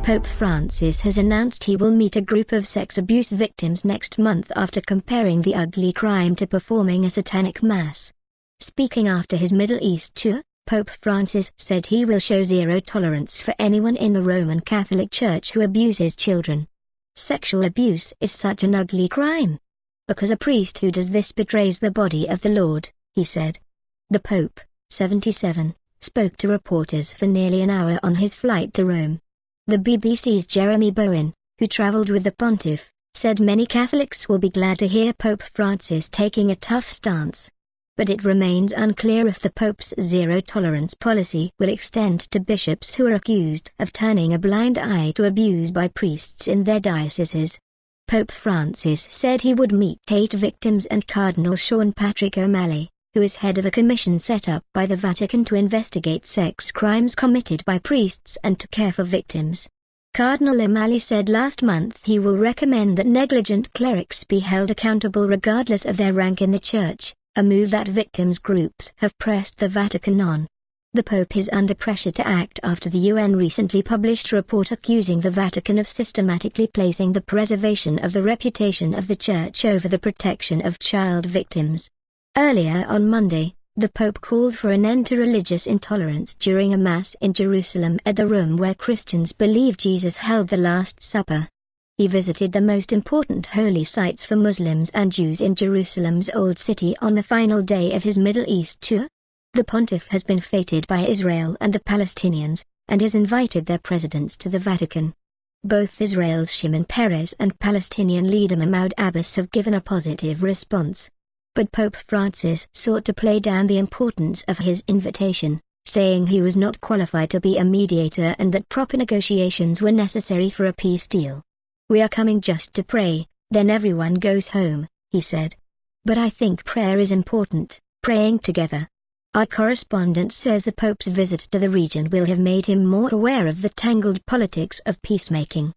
Pope Francis has announced he will meet a group of sex abuse victims next month after comparing the ugly crime to performing a satanic mass. Speaking after his Middle East tour, Pope Francis said he will show zero tolerance for anyone in the Roman Catholic Church who abuses children. Sexual abuse is such an ugly crime. Because a priest who does this betrays the body of the Lord, he said. The Pope, 77, spoke to reporters for nearly an hour on his flight to Rome. The BBC's Jeremy Bowen, who travelled with the pontiff, said many Catholics will be glad to hear Pope Francis taking a tough stance. But it remains unclear if the Pope's zero-tolerance policy will extend to bishops who are accused of turning a blind eye to abuse by priests in their dioceses. Pope Francis said he would meet 8 victims and Cardinal Sean Patrick O'Malley, who is head of a commission set up by the Vatican to investigate sex crimes committed by priests and to care for victims. Cardinal O'Malley said last month he will recommend that negligent clerics be held accountable regardless of their rank in the Church, a move that victims groups have pressed the Vatican on. The Pope is under pressure to act after the UN recently published a report accusing the Vatican of systematically placing the preservation of the reputation of the Church over the protection of child victims. Earlier on Monday, the Pope called for an end to religious intolerance during a Mass in Jerusalem at the room where Christians believe Jesus held the Last Supper. He visited the most important holy sites for Muslims and Jews in Jerusalem's Old City on the final day of his Middle East tour. The pontiff has been feted by Israel and the Palestinians, and has invited their presidents to the Vatican. Both Israel's Shimon Peres and Palestinian leader Mahmoud Abbas have given a positive response. But Pope Francis sought to play down the importance of his invitation, saying he was not qualified to be a mediator and that proper negotiations were necessary for a peace deal. "We are coming just to pray, then everyone goes home," he said. "But I think prayer is important, praying together." Our correspondent says the Pope's visit to the region will have made him more aware of the tangled politics of peacemaking.